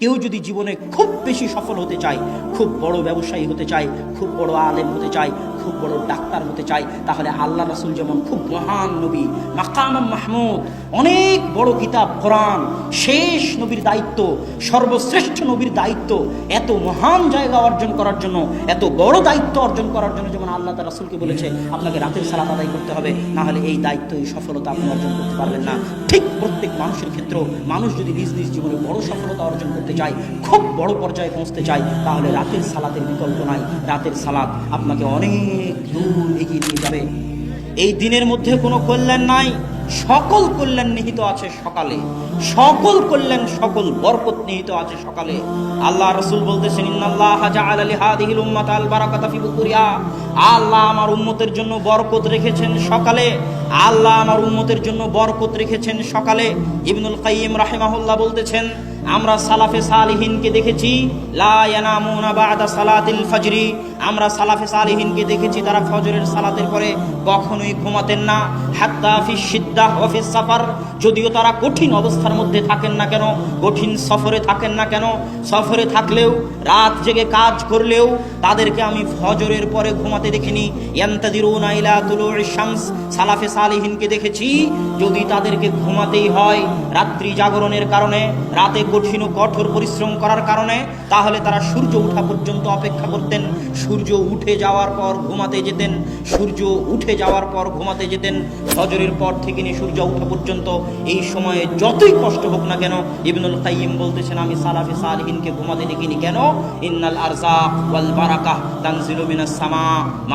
কেউ যদি জীবনে খুব বেশি সফল হতে চায়, খুব বড় ব্যবসায়ী হতে চায়, খুব বড় আলেম হতে চায়, খুব বড় ডাক্তার হতে চায়, তাহলে আল্লাহ রাসূল যেমন খুব মহান নবী, মাকাম মাহমুদ, অনেক বড় কিতাব কোরআন, শেষ নবীর দায়িত্ব, সর্বশ্রেষ্ঠ নবীর দায়িত্ব, এত মহান জায়গা অর্জন করার জন্য, এত বড় দায়িত্ব অর্জন করার জন্য যেমন আল্লাহ তার রাসূলকে বলেছে আপনাকে রাতের সালাত আদায় করতে হবে, না হলে এই দায়িত্ব, এই সফলতা আপনি অর্জন করতে পারবেন না। ঠিক প্রত্যেক মানুষের ক্ষেত্রে মানুষ যদি নিজ নিজ জীবনে বড় সফলতা অর্জন করতে চায়, খুব বড় পর্যায়ে পৌঁছতে চায়, তাহলে রাতের সালাতের বিকল্প নাই। রাতের সালাত আপনাকে অনেক দূর এগিয়ে নিয়ে যাবে। এই দিনের মধ্যে কোনো কল্যাণ নাই, সকল কল্যাণ নিহিত আছে সকালে, সকল কল্যাণ, সকল বরকত নিহিত আছে সকালে। আল্লাহ রাসূল বলতেছেন ইন্নাল্লাহা জাআলা লিহাদিহিল উম্মাতাল বারাকাতা ফি বুকুরিহা, আল্লাহ আমার উম্মতের জন্য বরকত রেখেছেন সকালে, আল্লাহ আমার উম্মতের জন্য বরকত রেখেছেন সকালে। ইবনুল কাইয়িম রাহিমাহুল্লাহ বলতেছেন আমরা সালাফে সালিহিনকে দেখেছি লা ইয়ানামুনা বা'দা সালাতিল ফজরি, আমরা সালাফে সালিহিনকে দেখেছি তারা ফজরের সালাতের পরে কখনোই ঘুমাতেন না। হাত্তা ফি শিদ্দাহ ওয়া ফিস সাফার, যদিও তারা কঠিন অবস্থার মধ্যে থাকেন না কেন, কঠিন সফরে থাকেন না কেন, সফরে থাকলেও রাত জেগে কাজ করলেও তাদেরকে আমি ফজরের পরে ঘুমাতে দেখিনি। ইয়ান্তাদিরুনা ইলা তুলুইশ শামস, সালাফে সালিহিনকে দেখেছি যদি তাদেরকে ঘুমাতেই হয় রাত্রি জাগরণের কারণে, রাতে কঠিন ও কঠোর পরিশ্রম করার কারণে, তাহলে তারা সূর্য ওঠা পর্যন্ত অপেক্ষা করতেন, সূর্য উঠে যাওয়ার পর ঘুমাতে যেতেন, সূর্য উঠে যাওয়ার পর ঘুমাতে যেতেন। ফজরের পর থেকে নিয়ে সূর্য ওঠা পর্যন্ত এই সময়ে যতই কষ্ট হোক না কেন, ইবনুল কাইয়িম বলতেছেন আমি সালাফে সালিহিনকে ঘুমাতে দেখিনি। কেন? ইন্নাল আরযাক ওয়াল বারাকাহ তানজিলু মিনাস সামা,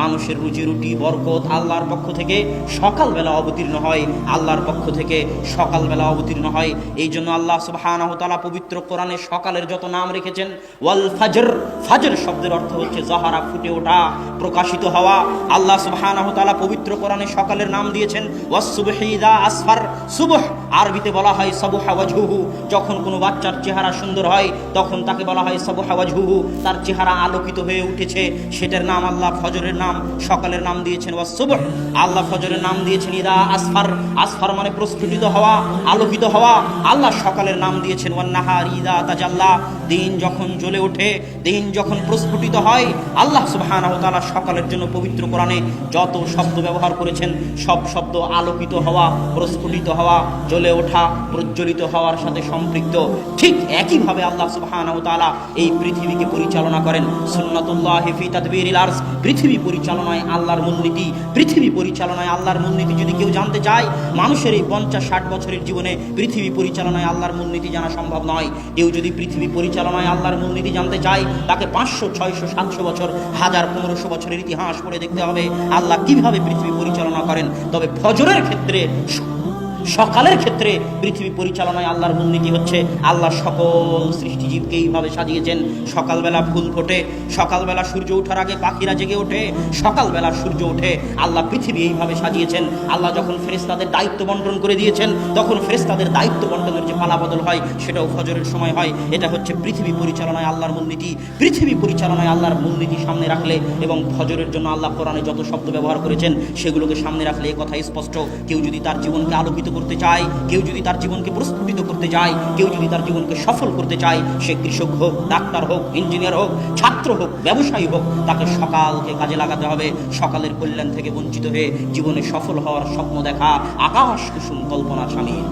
মানুষের রুজি রুটি বরকত আল্লাহর পক্ষ থেকে সকালবেলা অবতীর্ণ হয়, আল্লাহর পক্ষ থেকে সকালবেলা অবতীর্ণ হয়। এই জন্য আল্লাহ সুবহানাহু ওয়া তাআলা পবিত্র কোরআনে সকালের যত নাম রেখেছেন, ওয়াল ফাজর, ফাজর শব্দের অর্থ হচ্ছে যাহারা, ফুটে ওঠা, প্রকাশিত হওয়া। আল্লাহ সুবহানাহু ওয়া তাআলা পবিত্র কোরআনে সকালের নাম দিয়েছেন ওয়াস সুবহি ইযা আসফার, সুবহ আরবিতে বলা হয় সাবুহা ওয়াজহুহু, যখন কোনো বাচ্চার চেহারা সুন্দর হয় তখন তাকে বলা হয় সাবুহা ওয়াজহুহু, তার চেহারা আলোকিত হয়ে উঠেছে, সেটার নাম আল্লাহ ফজরের নাম, সকালের নাম দিয়েছেন ওয়াস সুবহ। আল্লাহ ফজরের নাম দিয়েছেন ইযা আসফার, আসফার মানে প্রস্ফুটিত হওয়া, আলোকিত হওয়া। আল্লাহ সকালের নাম দিয়েছেন ওয়ান নাহার ইযা তাজাল্লা, দিন যখন জ্বলে ওঠে, দিন যখন প্রস্ফুটিত হয়। আল্লাহ সুবহানাহু ওয়া তাআলা সকালের জন্য পবিত্র কোরআনে যত শব্দ ব্যবহার করেছেন সব শব্দ আলোকিত হওয়া, প্রস্ফুটিত হওয়া, জ্বলে ওঠা, প্রজ্বলিত হওয়ার সাথে সম্পৃক্ত। ঠিক একইভাবে আল্লাহ সুবহানাহু ওয়া তাআলা এই পৃথিবীকে পরিচালনা করেন। সুন্নাতুল্লাহি ফি তাদবিরিল আরজ, পৃথিবী পরিচালনায় আল্লাহর মূলনীতি, পৃথিবী পরিচালনায় আল্লাহর মূলনীতি যদি কেউ জানতে চায়, মানুষের এই 50-60 বছরের জীবনে পৃথিবী পরিচালনায় আল্লাহর মূলনীতি জানা সম্ভব নয়। কেউ যদি পৃথিবী পরিচালনায় আল্লাহর মূলনীতি জানতে চায়, তাকে 500, 600, 700 বছর, 1000, 1500 বছরের ইতিহাস পড়ে দেখতে হবে আল্লাহ কিভাবে পৃথিবী পরিচালনা করেন। তবে ফজরের ক্ষেত্রে, সকালের ক্ষেত্রে পৃথিবী পরিচালনায় আল্লাহর মূলনীতি হচ্ছে আল্লাহ সকল সৃষ্টিজীবকে এইভাবে সাজিয়েছেন। সকালবেলা ফুল ফোটে, সকালবেলা সূর্য ওঠার আগে পাখিরা জেগে ওঠে, সকালবেলা সূর্য ওঠে, আল্লাহ পৃথিবী এইভাবে সাজিয়েছেন। আল্লাহ যখন ফেরেশতাদের দায়িত্ব বন্টন করে দিয়েছেন, তখন ফেরেশতাদের দায়িত্ব বন্টনের যে পালাবদল হয় সেটাও ফজরের সময় হয়। এটা হচ্ছে পৃথিবী পরিচালনায় আল্লাহর মূলনীতি। পৃথিবী পরিচালনায় আল্লাহর মূলনীতি সামনে রাখলে এবং ফজরের জন্য আল্লাহ কোরআনে যত শব্দ ব্যবহার করেছেন সেগুলোকে সামনে রাখলে এ কথা স্পষ্ট, কেউ যদি তার জীবনকে আলোকিত করতে চায়, কেউ যদি তার জীবনকে প্রস্ফুটিত করতে চায়, কেউ যদি তার জীবনকে সফল করতে চায়, সে কৃষক হোক, ডাক্তার হোক, ইঞ্জিনিয়ার হোক, ছাত্র হোক, ব্যবসায়ী হোক, তাকে সকালকে কাজে লাগাতে হবে। সকালের কল্যাণ থেকে বঞ্চিত হয়ে জীবনে সফল হওয়ার স্বপ্ন দেখা আকাশ কুসুম কল্পনার শামিল।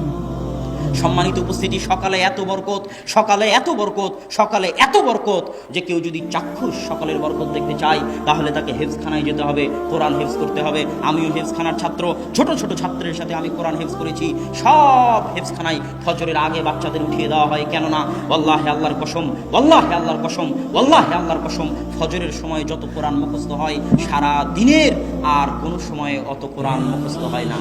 সম্মানিত উপস্থিতি, সকালে এত বরকত, সকালে এত বরকত, সকালে এত বরকত যে কেউ যদি চাক্ষুষ সকালের বরকত দেখতে চায় তাহলে তাকে হেফজখানায় যেতে হবে, কোরআন হেফজ করতে হবে। আমিও হেফজখানার ছাত্র, ছোট ছোট ছাত্রের সাথে আমি কোরআন হেফজ করেছি। সব হেফজখানায় ফজরের আগে বাচ্চাদের উঠিয়ে দেওয়া হয়। কেননা ওয়াল্লাহি আল্লাহর কসম, ওয়াল্লাহি আল্লাহর কসম, ওয়াল্লাহি আল্লাহর কসম, ফজরের সময় যত কোরআন মুখস্থ হয় সারা দিনের আর কোনো সময়ে অত কোরআন মুখস্থ হয় না।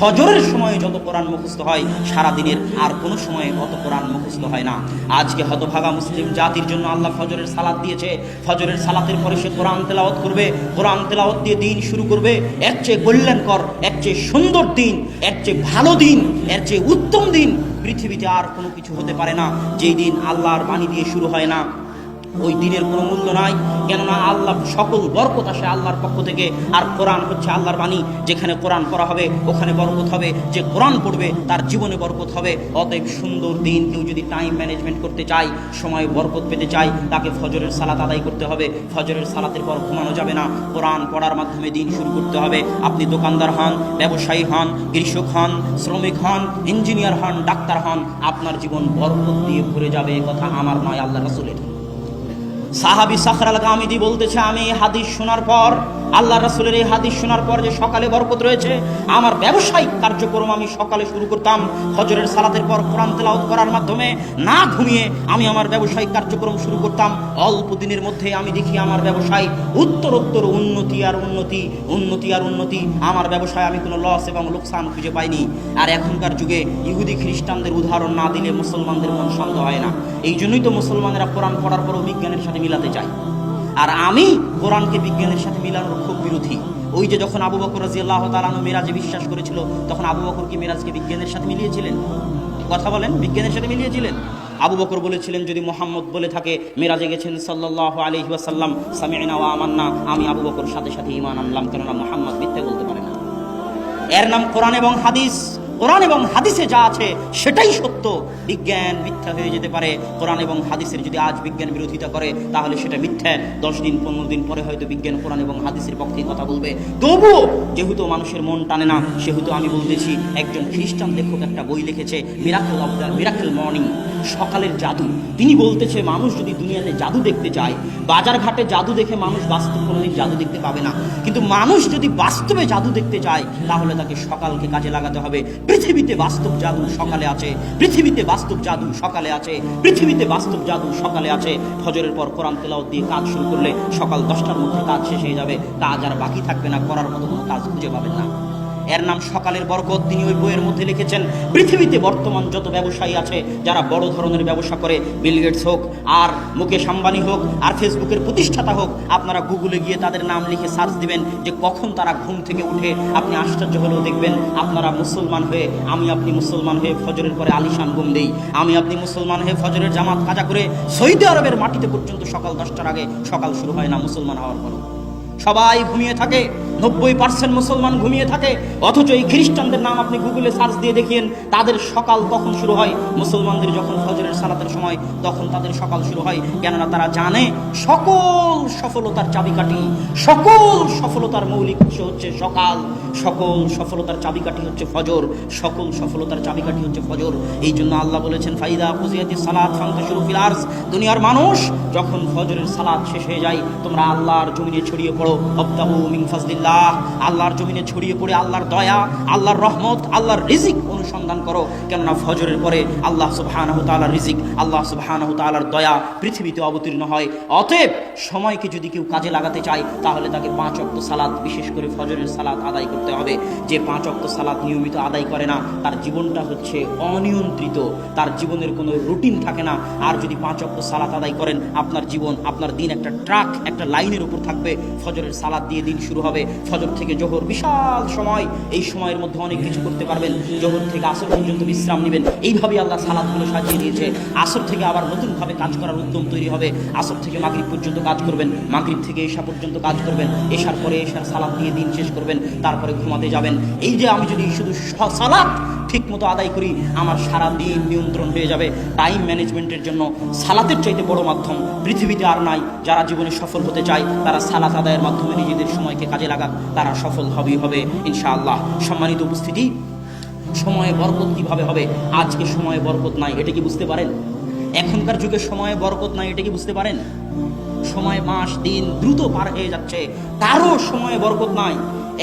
ফজরের সময় যত কোরআন মুখস্থ হয় সারা দিনের আর কোনো সময় অত কোরআন মুখস্থ হয় না। আজকে হতভাগা মুসলিম জাতির জন্য আল্লাহ ফজরের সালাত দিয়েছে। ফজরের সালাতের পরে সে কোরআন তেলাওয়াত করবে, কোরআন তেলাওয়াত দিয়ে দিন শুরু করবে। এর চেয়ে কল্যাণকর, এর চেয়ে সুন্দর দিন, এর চেয়ে ভালো দিন, এর চেয়ে উত্তম দিন পৃথিবীতে আর কোনো কিছু হতে পারে না। যেই দিন আল্লাহর বাণী দিয়ে শুরু হয় না, ওই দিনের কোনো মূল্য নাই। কেননা আল্লাহ সকল বরকত আসে আল্লাহর পক্ষ থেকে, আর কোরআন হচ্ছে আল্লাহর বাণী। যেখানে কোরআন পড়া হবে ওখানে বরকত হবে, যে কোরআন পড়বে তার জীবনে বরকত হবে। অতএব সুন্দর দিন কেউ যদি টাইম ম্যানেজমেন্ট করতে চায়, সময় বরকত পেতে চায়, তাকে ফজরের সালাত আদায় করতে হবে। ফজরের সালাতের পর ঘুমানো যাবে না, কোরআন পড়ার মাধ্যমে দিন শুরু করতে হবে। আপনি দোকানদার হন, ব্যবসায়ী হন, কৃষক হন, শ্রমিক হন, ইঞ্জিনিয়ার হন, ডাক্তার হন, আপনার জীবন বরকত দিয়ে ভরে যাবে। এ কথা আমার নয়, আল্লাহ রাসূলের। সাহাবী সাখর আল গামিদি বলতেছে, আমি হাদিস শোনার পর, আল্লাহ রাসূলের এই হাদিস শোনার পর যে সকালে বরকত রয়েছে, আমার ব্যবসায়িক কার্যক্রম আমি সকালে শুরু করতাম ফজরের সালাতের পর কোরআন তেলাওয়াত করার মাধ্যমে। না ঘুমিয়ে আমি আমার ব্যবসায়িক কার্যক্রম শুরু করতাম। অল্প দিনের মধ্যে আমি দেখি আমার ব্যবসায় উত্তরোত্তর উন্নতি আর উন্নতি, উন্নতি আর উন্নতি। আমার ব্যবসায় আমি কোনো লস এবং লোকসান খুঁজে পাইনি। আর এখনকার যুগে ইহুদি খ্রিস্টানদের উদাহরণ না দিলে মুসলমানদের মন শান্ত হয় না। এই জন্যই তো মুসলমানেরা কোরআন পড়ার পরও বিজ্ঞানের সাথে মিলাতে চায়। আর আমি কোরআনকে বিজ্ঞানের সাথে মিলানোর খুব বিরোধী। ওই যে যখন আবু বকর রাদিয়াল্লাহু তাআলা আনহু মিরাজে বিশ্বাস করেছিল, তখন আবু বকর কি মিরাজকে বিজ্ঞানের সাথে মিলিয়েছিলেন? কথা বলেন, বিজ্ঞানের সাথে মিলিয়েছিলেন? আবু বকর বলেছিলেন, যদি মুহাম্মদ বলে থাকে মিরাজে গেছেন সাল্লাল্লাহু আলাইহি ওয়াসাল্লাম, সামি'না ওয়া আমান্না, আমি আবু বকর সাথে সাথে ঈমান আনলাম, কেননা মুহাম্মদ মিথ্যা বলতে পারে না। এর নাম কোরআন এবং হাদিস। কোরআন এবং হাদিসে যা আছে সেটাই সত্য। বিজ্ঞান মিথ্যা হয়ে যেতে পারে। কোরআন এবং হাদিসের যদি আজ বিজ্ঞান বিরোধিতা করে তাহলে সেটা মিথ্যা। 10 দিন 15 দিন পরে হয়তো বিজ্ঞান কোরআন এবং হাদিসের পক্ষে কথা বলবে। তবুও যেহেতু মানুষের মন টানে না, সেহেতু আমি বলতেছি, একজন খ্রিস্টান লেখক একটা বই লিখেছে, miracle of the miracle morning, সকালের জাদু। তিনি বলতেছে, মানুষ যদি দুনিয়াতে জাদু দেখতে চায়, বাজার ঘাটে জাদু দেখে মানুষ বাস্তব কোনোদিন জাদু দেখতে পাবে না। কিন্তু মানুষ যদি বাস্তবে জাদু দেখতে চায় তাহলে তাকে সকালকে কাজে লাগাতে হবে। পৃথিবীতে বাস্তব জাদু সকালে আছে, পৃথিবীতে বাস্তব জাদু সকালে আছে, পৃথিবীতে বাস্তব জাদু সকালে আছে। ফজরের পর কোরআন তেলাওয়াত দিয়ে কাজ শুরু করলে সকাল 10টার মধ্যে কাজ শেষ হয়ে যাবে। কাজ আর বাকি থাকবে না, করার মতো কোনো কাজ খুঁজে পাবেন না। এর নাম সকালের বরকত। তিনি ওই বইয়ের মধ্যে লিখেছেন, পৃথিবীতে বর্তমান যত ব্যবসায়ী আছে, যারা বড় ধরনের ব্যবসা করে, বিল গেটস হোক, আর মুকেশ আম্বানি হোক, আর ফেসবুকের প্রতিষ্ঠাতা হোক, আপনারা গুগলে গিয়ে তাদের নাম লিখে সার্চ দিবেন যে কখন তারা ঘুম থেকে উঠে। আপনি আশ্চর্য হলেও দেখবেন, আপনারা মুসলমান হয়ে, আমি আপনি মুসলমান হয়ে ফজরের পরে আলিশান ঘুম দেই। আমি আপনি মুসলমান হয়ে ফজরের জামাত কাজা করে সৌদি আরবের মাটিতে পর্যন্ত সকাল 10টার আগে সকাল শুরু হয় না মুসলমান হওয়ার পরও। সবাই ঘুমিয়ে থাকে, 90% মুসলমান ঘুমিয়ে থাকে। অথচ এই খ্রিস্টানদের নাম আপনি গুগলে সার্চ দিয়ে দেখিয়েন, তাদের সকাল কখন শুরু হয়? মুসলমানদের যখন ফজরের সালাতের সময়, তখন তাদের সকাল শুরু হয়। কেননা তারা জানে সকল সফলতার চাবিকাঠি, সকল সফলতার মৌলিক উৎস হচ্ছে সকাল, সকল সফলতার চাবিকাঠি হচ্ছে ফজর, সকল সফলতার চাবিকাঠি হচ্ছে ফজর। এই জন্য আল্লাহ বলেছেন, ফাইদা কুজিয়াতিস সালাত ফান্তাশিরু ফিল আরজ। দুনিয়ার মানুষ, যখন ফজরের সালাত শেষ হয়ে যায়, তোমরা আল্লাহর জমিনে ছড়িয়ে পড়ো। ওয়াবতাগু মিন ফাজলিল্লাহ, আল্লাহর জমিনে ছড়িয়ে পড়ে আল্লাহর দয়া, আল্লাহর রহমত, আল্লাহর রিজিক অনুসন্ধান করো। কেননা ফজরের পরে আল্লাহ সুবহানাহু ওয়া তাআলার রিজিক, আল্লাহ সুবহানাহু ওয়া তাআলার দয়া পৃথিবীতে অবতীর্ণ হয়। অতএব সময়কে যদি কেউ কাজে লাগাতে চায় তাহলে তাকে 5 ওয়াক্ত সালাত, বিশেষ করে ফজরের সালাত আদায় করতে হবে। যে 5 ওয়াক্ত সালাত নিয়মিত আদায় করে না, তার জীবনটা হচ্ছে অনিয়ন্ত্রিত, তার জীবনের কোনো রুটিন থাকে না। আর যদি 5 ওয়াক্ত সালাত আদায় করেন, আপনার জীবন, আপনার দিন একটা ট্রাক, একটা লাইনের উপর থাকবে। ফজরের সালাত দিয়ে দিন শুরু হবে। ফজর থেকে জোহর বিশাল সময়, এই সময়ের মধ্যে অনেক কিছু করতে পারবেন। জোহর থেকে আসর পর্যন্ত বিশ্রাম নেবেন। এইভাবেই আল্লাহ সালাতগুলো সাজিয়ে দিয়েছে। আসর থেকে আবার নতুনভাবে কাজ করার উদ্যম তৈরি হবে। আসর থেকে মাগরিব পর্যন্ত কাজ করবেন, মাগরিব থেকে এশা পর্যন্ত কাজ করবেন, এশার পরে এশার সালাত দিয়ে দিন শেষ করবেন, তারপরে ঘুমাতে যাবেন। এই যে আমি যদি শুধু সালাত ঠিক মতো আদায় করি, আমার সারা দিন নিয়ন্ত্রণ হয়ে যাবে। টাইম ম্যানেজমেন্টের জন্য সালাতের চাইতে বড় মাধ্যম পৃথিবীতে আর নাই। যারা জীবনে সফল হতে চায়, তারা সালাত আদায়ের মাধ্যমে নিজেদের সময়কে কাজে লাগাক, তারা সফল হবেই হবে ইনশাআল্লাহ। সম্মানিত উপস্থিতি, সময়ে বরকত কিভাবে হবে? আজকে সময়ে বরকত নাই, এটা কি বুঝতে পারেন? এখনকার যুগে সময়ে বরকত নাই, এটা কি বুঝতে পারেন? সময়, মাস, দিন দ্রুত পার হয়ে যাচ্ছে, কারো সময়ে বরকত নাই।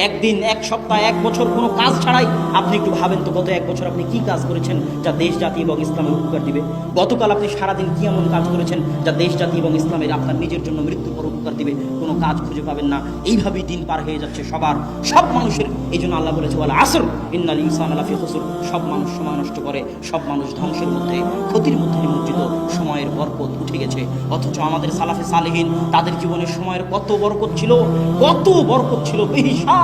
একদিন, এক সপ্তাহ, এক বছর কোনো কাজ ছাড়াই, আপনি একটু ভাবেন তো, গত 1 বছর আপনি কি কাজ করেছেন যা দেশ জাতি এবং ইসলামের উপকার দিবে? গতকাল আপনি সারাদিন কি এমন কাজ করেছেন যা দেশ জাতি এবং ইসলামের, আপনার নিজের জন্য মৃত্যুর পর উপকার দিবে? কোনো কাজ খুঁজে পাবেন না। এইভাবেই দিন পার হয়ে যাচ্ছে সব মানুষের। এই জন্য আল্লাহ বলেছে, ওয়াল আসর ইন্নাল ইনসানা লাফি খুসর। সব মানুষ সময় নষ্ট করে, সব মানুষ ধ্বংসের মধ্যে, ক্ষতির মধ্যে নিমজ্জিত। সময়ের বরকত উঠে গেছে। অথচ আমাদের সালাফে সালেহিন, তাদের জীবনে সময়ের কত বরকত ছিল, কত বরকত ছিল, বেহিসাব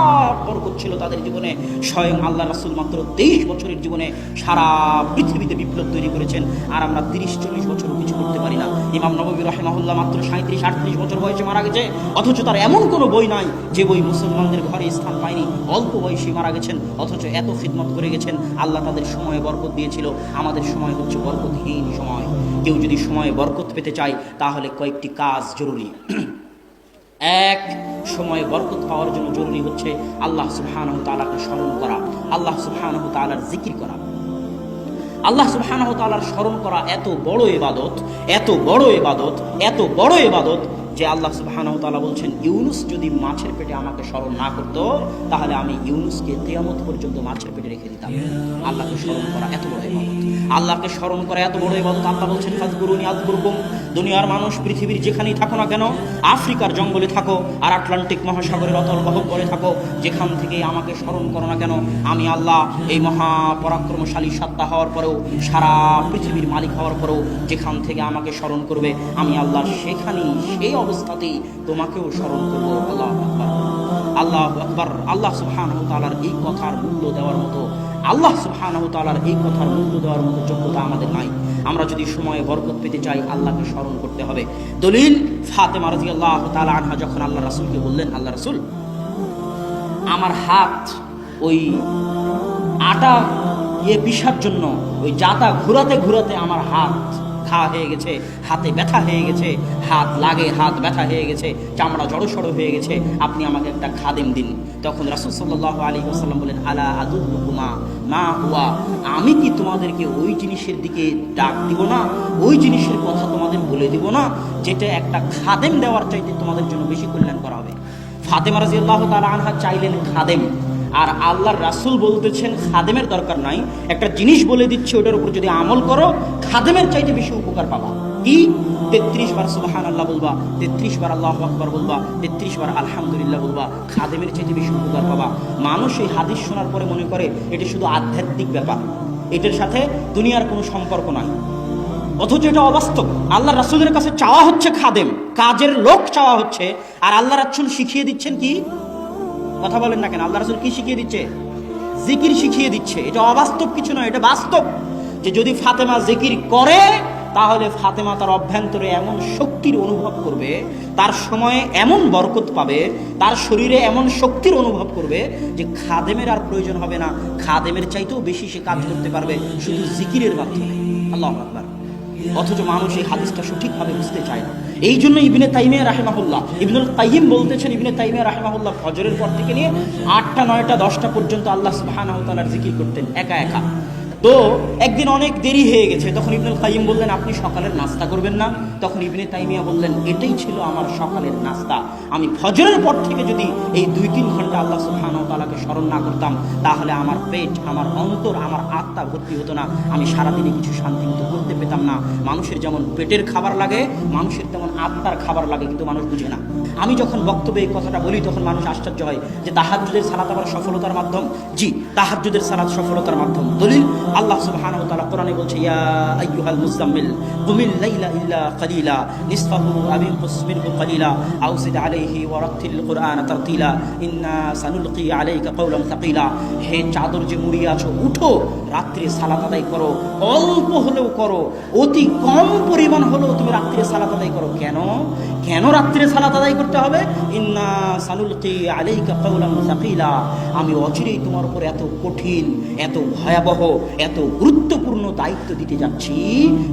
বরকত ছিল তাদের জীবনে। স্বয়ং আল্লাহ রাসূল মাত্র 23 বছরের জীবনে সারা পৃথিবীতে বিপ্লব তৈরি করেছেন। আর আমরা 30-40 বছরও কিছু করতে পারি না। ইমাম নববী রাহিমাহুল্লাহ মাত্র 37-38 বছর বয়সে মারা গেছে, অথচ তার এমন কোনো বই নাই যে বই মুসলমানদের ঘরে স্থান পায়নি। অল্প বয়সে মারা গেছেন, অথচ এত খিদমত করে গেছেন। আল্লাহ তাদের সময়ে বরকত দিয়েছিল। আমাদের সময় হচ্ছে বরকতহীন সময়। কেউ যদি সময়ে বরকত পেতে চায় তাহলে কয়েকটি কাজ জরুরি। এক, সময়ে বরকত পাওয়ার জন্য জরুরি হচ্ছে আল্লাহ সুবহানাহু ওয়া তাআলাকে স্মরণ করা, আল্লাহ সুবহানাহু ওয়া তাআলার জিকির করা। আল্লাহ সুবহানাহু ওয়া তাআলার স্মরণ করা এত বড় ইবাদত, এত বড় ইবাদত, এত বড় ইবাদত যে আল্লাহ সুবহানাহু ওয়া তাআলা বলছেন, ইউনুস যদি মাছের পেটে আমাকে স্মরণ না করতো তাহলে আমি ইউনুসকে কিয়ামত পর্যন্ত মাছের পেটে রেখে দিতাম। আল্লাহকে স্মরণ করা এত বড় ইবাদত, আল্লাহকে স্মরণ করা এত বড় ইবাদত। আল্লাহ বলছেন, ফাযকুরুনি আযকুরকুম। দুনিয়ার মানুষ পৃথিবীর যেখানেই থাকো না কেন, আফ্রিকার জঙ্গলে থাকো আর আটলান্টিক মহাসাগরের অতল গহ্বরে থাকো, যেখান থেকেই আমাকে স্মরণ করো না কেন, আমি আল্লাহ এই মহাপরাক্রমশালী সত্তা হওয়ার পরেও, সারা পৃথিবীর মালিক হওয়ার পরেও যেখান থেকে আমাকে স্মরণ করবে আমি আল্লাহ সেখানেই সেই অবস্থাতেই তোমাকেও স্মরণ করবো। আল্লাহু আকবার, আল্লাহু আকবার। আল্লাহ সুবহানাহু ওয়া তাআলার এই কথার মূল্য দেওয়ার মতো, আল্লাহ সুবহানাহু ওয়া তাআলার এই কথার মূল্য দেওয়ার মতো যোগ্যতা আমাদের নাই। আমরা যদি সময়ে বরকত পেতে চাই আল্লাহকে স্মরণ করতে হবে। দলিল, ফাতেমা রাদিয়াল্লাহু তাআলা আনহা যখন আল্লাহ রাসূলকে বললেন, আল্লাহ রাসূল, আমার হাত ওই আটা পিষার জন্য ওই জাতা ঘুরাতে ঘুরাতে আমার হাত ঘা হয়ে গেছে, হাতে ব্যথা হয়ে গেছে, হাত লাগে, হাত ব্যথা হয়ে গেছে, চামড়া জড়সড় হয়ে গেছে, আপনি আমাকে একটা খাদেম দিন। তখন রাসূল সাল্লাল্লাহু আলাইহি ওয়াসাল্লাম বলেন, আলা আদুল্লুকুমা মা হুয়া, আমি কি তোমাদেরকে ওই জিনিসের দিকে ডাক দিব না, ওই জিনিসের কথা তোমাদের বলে দিব না যেটা একটা খাদেম দেওয়ার চাইতে তোমাদের জন্য বেশি কল্যাণ করা হবে। ফাতেমা রাদিয়াল্লাহু তাআলা আনহা চাইলেন খাদেম, আর আল্লাহর রাসূল বলতেছেন খাদেমের দরকার নাই, একটা জিনিস বলে দিচ্ছে ওটার উপর যদি আমল করো খাদেমের চাইতে বেশি উপকার পাবা। কি? 33 বার সুবহানাল্লাহ বলবা, 33 বার আল্লাহু আকবার বলবা, 33 বার আলহামদুলিল্লাহ বলবা, খাদেমের চাইতে বেশি উপকার পাবা। মানুষ এই হাদিস শোনার পরে মনে করে এটা শুধু আধ্যাত্মিক ব্যাপার, এটার সাথে দুনিয়ার কোনো সম্পর্ক নাই, অথচ এটা অবাস্তব। আল্লাহ রাসূলের কাছে চাওয়া হচ্ছে খাদেম, কাজের লোক চাওয়া হচ্ছে, আর আল্লাহ রাসূল শিখিয়ে দিচ্ছেন কি? কথা বলেন না কেন? আল্লাহ রাসূল কি শিখিয়ে দিচ্ছে? জিকির শিখিয়ে দিচ্ছে। এটা অবাস্তব কিছু নয়, এটা বাস্তব যে যদি ফাতেমা জিকির করে তাহলে ফাতেমা তার অভ্যন্তরে এমন শক্তির অনুভব করবে, তার সময়ে এমন বরকত পাবে, তার শরীরে এমন শক্তির অনুভব করবে যে খাদেমের আর প্রয়োজন হবে না, খাদেমের চাইতেও বেশি সে কাজ করতে পারবে শুধু জিকিরের মাধ্যমে। আল্লাহু আকবার। অথচ মানুষ এই হাদিসটা সঠিকভাবে বুঝতে চায় না। এই জন্য ইবনে তাইমিয়া রাহিমাহুল্লাহ, ইবনুল কাইয়িম বলতেছেন, ইবনে তাইমিয়া রাহিমাহুল্লাহ ফজরের পর থেকে নিয়ে 8টা 9টা 10টা পর্যন্ত আল্লাহ সুবহানাহু ওয়া তাআলার জিকির করতেন একা একা। তো একদিন অনেক দেরি হয়ে গেছে, তখন ইবনুল কাইয়িম বললেন, আপনি সকালের নাস্তা করবেন না? তখন ইবনে তাইমিয়া বললেন, এটাই ছিল আমার সকালের নাস্তা। আমি ফজরের পর থেকে যদি এই 2-3 ঘন্টা আল্লাহ সুবহানাহু ওয়া তাআলাকে স্মরণ না করতাম তাহলে আমার পেট, আমার অন্তর, আমার আত্মা ভর্তি হতো না, আমি সারাদিনে কিছু শান্তি মতো করতে পেতাম না। মানুষের যেমন পেটের খাবার লাগে, মানুষের তেমন আত্মার খাবার লাগে, কিন্তু মানুষ বুঝে না। আমি যখন বক্তব্যে এই কথাটা বলি তখন মানুষ আশ্চর্য হয় যে তাহাজ্জুদের সালাত আবার সফলতার মাধ্যম। জি, তাহাজ্জুদের সালাত সফলতার মাধ্যম। দলিল, আল্লাহ সুবহানাহু ওয়া তাআলা কোরআনে বলছে, ইয়া আইয়ুহাল মুযাম্মিল কুমিল লাইলা ইল্লা কালিলা নিসফাহু আও ইনকুস মিনহু কালিলা আও জিদ আলাইহি ওয়া রাত্তিল কুরআনা তারতিলা ইন্না সানুলকি আলাইকা কাওলান সাকিলা। হে চাদর যে মুড়িয়ে আছো, উঠো, রাত্রে সালাত আদায় করো, অল্প হলেও করো, অতি কম পরিমাণ হলেও তুমি রাত্রে সালাত আদায় করো। কেন কেন রাত্রে সালাত আদায় করতে হবে? ইন্না সানুলকি আলাইকা কাওলান সাকিলা, আমি অচিরেই তোমার উপর এত কঠিন, এত ভয়াবহ, এত গুরুত্বপূর্ণ দায়িত্ব দিতে যাচ্ছি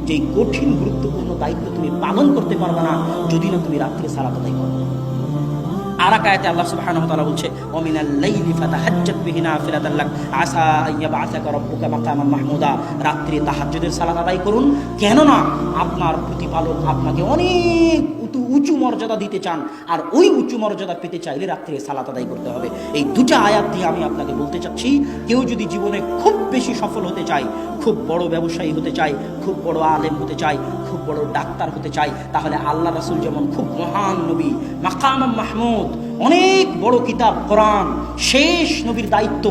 যে কঠিন গুরুত্বপূর্ণ দায়িত্ব তুমি পালন করতে পারবে না যদি না তুমি রাত্রে সালাত আদায় করো। আর এক আয়াতে আল্লাহ সুবহানাহু ওয়া তাআলা বলছে, ওয়া মিনাল লাইলি ফাতাহাজ্জাত বিহি নাফিলাতান লাক আসা আইয়াবআসাকা রাব্বুকা মাকামান মাহমুদা। রাত্রে তাহাজ্জুদের সালাত আদায় করুন, কেননা আপনার প্রতিপালক আপনাকে অনেক উঁচু মর্যাদা দিতে চান, আর ওই উঁচু মর্যাদা পেতে চাইলে রাত্রে সালাত আদায় করতে হবে। এই দুটো আয়াত দিয়ে আমি আপনাকে বলতে চাচ্ছি, কেউ যদি জীবনে খুব বেশি সফল হতে চায়, খুব বড় ব্যবসায়ী হতে চায়, খুব বড় আলেম হতে চায়, খুব বড় ডাক্তার হতে চায়, তাহলে আল্লাহ রাসূল যেমন খুব মহান নবী, মাকাম মাহমুদ, অনেক বড় কিতাব কোরআন, শেষ নবীর দায়িত্ব,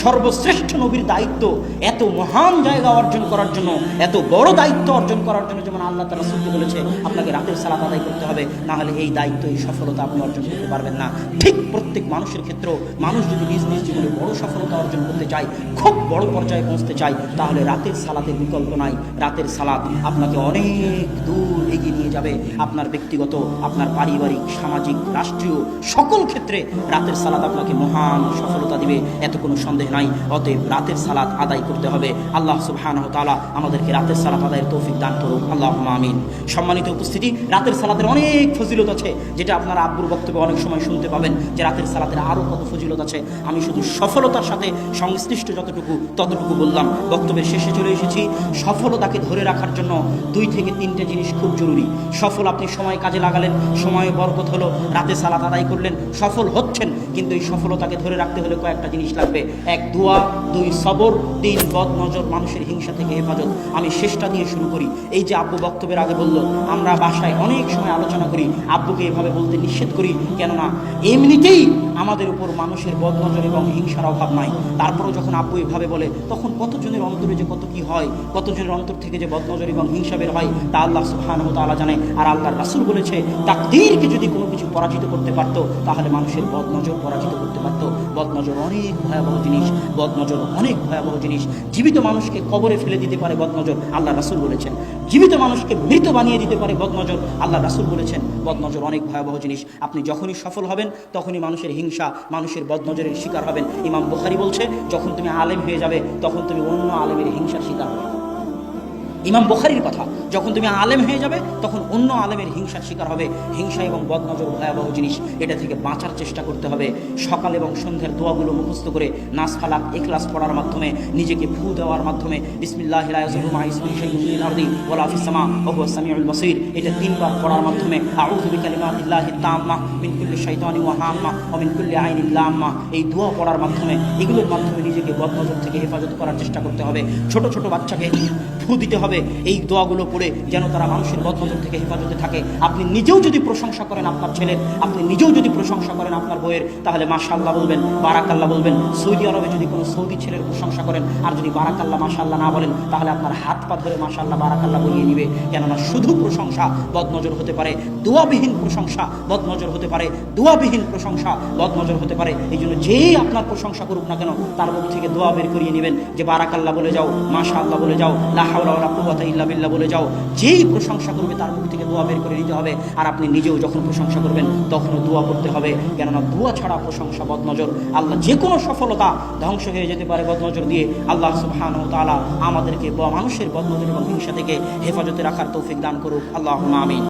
সর্বশ্রেষ্ঠ নবীর দায়িত্ব, এত মহান জায়গা অর্জন করার জন্য, এত বড় দায়িত্ব অর্জন করার জন্য যেমন আল্লাহ তাআলা রাসূলকে বলেছে আপনাকে রাতের সালাত আদায় করতে হবে, না হলে এই দায়িত্ব, এই সফলতা আপনি অর্জন করতে পারবেন না। ঠিক প্রত্যেক মানুষের ক্ষেত্রেও মানুষ যদি নিজ নিজ জীবনে বড় সফলতা অর্জন করতে চায়, খুব বড় পর্যায়ে পৌঁছতে চায়, তাহলে রাতের সালাতের বিকল্প নাই। রাতের সালাত আপনাকে অনেক দূর এগিয়ে নিয়ে নিয়ে যাবে আপনার ব্যক্তিগত, আপনার পারিবারিক, সামাজিক, রাষ্ট্রীয় সকল ক্ষেত্রে রাতের সালাত আপনাকে মহান সফলতা দিবে, এত কোনো সন্দেহ নাই। অতএব রাতের সালাত আদায় করতে হবে। আল্লাহ সুবহানাহু ওয়া তাআলা আমাদেরকে রাতের সালাত আদায়ের তৌফিক দান করুক, আল্লাহুম্মা আমিন। সম্মানিত উপস্থিতি, রাতের সালাতের অনেক ফজিলত আছে, যেটা আপনারা আব্বুর বক্তব্যে অনেক সময় শুনতে পাবেন যে রাতের সালাতের আরও কত ফজিলত আছে। আমি শুধু সফলতার সাথে সংশ্লিষ্ট ততটুকু বললাম। বক্তব্যের শেষে চলে এসেছি। সফলতাকে ধরে রাখার জন্য 2 থেকে 3টে জিনিস খুব জরুরি। সফল, আপনি সময় কাজে লাগালেন, সময়ে বরকত হলো, রাতে সালাত আদায় করলেন, সফল হচ্ছেন, কিন্তু এই সফলতাকে ধরে রাখতে হলে কয়েকটা জিনিস লাগবে। 1 দোয়া, 2 সবর, 3 বদনজর, মানুষের হিংসা থেকে হেফাজত। আমি শেষটা দিয়ে শুরু করি। এই যে আব্বু বক্তব্যের আগে বলল, আমরা বাসায় অনেক সময় আলোচনা করি, আব্বুকে এভাবে বলতে নিষেধ করি, কেননা এমনিতেই আমাদের উপর মানুষের বদনজর এবং হিংসার অভাব নাই। তারপরও যখন আব্বু এভাবে বলে, তখন কতজনের অন্তরে যে কত কি হয়, কতজনের অন্তর থেকে যে বদনজর এবং হিংসা বের হয়, তা আল্লাহ সুবহানাহু ওয়া তাআলা জানে। আর আল্লাহর রাসূল বলেছে, তাকদীরকে যদি কোনো কিছু পরাজিত করতে পারত, তাহলে মানুষের বদনজর পরাজিত করতে পারত। বদনজর অনেক ভয়াবহ জিনিস, বদনজর অনেক ভয়াবহ জিনিস। জীবিত মানুষকে কবরে ফেলে দিতে পারে বদনজর, আল্লাহ রাসূল বলেছেন। জীবিত মানুষকে মৃত বানিয়ে দিতে পারে বদনজর, আল্লাহ রাসূল বলেছেন। বদনজর অনেক ভয়াবহ জিনিস। আপনি যখনই সফল হবেন, তখনই মানুষের হিংসা, মানুষের বদনজরের শিকার হবেন। ইমাম বুখারী বলছে, যখন তুমি আলেম হয়ে যাবে, তখন তুমি অন্য আলেমের হিংসার শিকার হবে। ইমাম বুখারীর কথা, যখন তুমি আলেম হয়ে যাবে, তখন অন্য আলেমের হিংসার শিকার হবে। হিংসা এবং বদনজর ভয়াবহ জিনিস, এটা থেকে বাঁচার চেষ্টা করতে হবে। সকাল এবং সন্ধ্যার দোয়াগুলো মুখস্থ করে, নাস, ফালাক, ইখলাস পড়ার মাধ্যমে, নিজেকে ফু দেওয়ার মাধ্যমে, বিসমিল্লাহির আযামু মা ইসমিহি শাইউন ফিল আরদি ওয়ালা ফিস সামা ওয়া হুয়াস সামিউল বাসীর, এটা 3 বার পড়ার মাধ্যমে, আউযু বিকালিমাতিল্লাহি তাম্মা মিন কুল্লি শাইতানিন ওয়া হাম্মা ওয়া মিন কুল্লি আইনিন লাম্মা, এই দোয়া পড়ার মাধ্যমে, এগুলোর মাধ্যমে নিজেকে বদনজর থেকে হেফাজত করার চেষ্টা করতে হবে। ছোট ছোট বাচ্চাকে ফু দিতে হবে এই দোয়াগুলো পড়ে, যেন তারা মানুষের বদনজর থেকে হেফাজতে থাকে। আপনি নিজেও যদি প্রশংসা করেন আপনার ছেলের, আপনি নিজেও যদি প্রশংসা করেন আপনার বইয়ের, তাহলে মাশাআল্লাহ বলবেন, বারাকাল্লাহ বলবেন। সৌদি আরবে যদি কোনো সৌদি ছেলের প্রশংসা করেন, আর যদি বারাকাল্লাহ মাশাআল্লাহ না বলেন, তাহলে আপনার হাত পা ধরে মাশাআল্লাহ বারাকাল্লাহ বলিয়ে নিবে। কেননা শুধু প্রশংসা বদনজর হতে পারে, দোয়াবিহীন প্রশংসা বদনজর হতে পারে, দোয়াবিহীন প্রশংসা বদনজর হতে পারে। এই জন্য যেই আপনার প্রশংসা করুক না কেন, তার মুখ থেকে দোয়া বের করিয়ে নেবেন, যে বারাকাল্লাহ বলে যাও, মাশাআল্লাহ বলে যাও, লা হাওলা ওয়ালা কুওয়াতা ইল্লা বিল্লাহ বলে যাও। যেই প্রশংসা করবে তার মুখ থেকে দোয়া বের করে নিতে হবে। আর আপনি নিজেও যখন প্রশংসা করবেন, তখনও দোয়া করতে হবে, কেননা দোয়া ছাড়া প্রশংসা বদনজর। আল্লাহ যে কোনো সফলতা ধ্বংস হয়ে যেতে পারে বদনজর দিয়ে। আল্লাহ সুবহানাহু ওয়া তাআলা আমাদেরকে মানুষের বদনজর এবং হিংসা থেকে হেফাজতে রাখার তৌফিক দান করুক, আল্লাহুম্মা আমিন।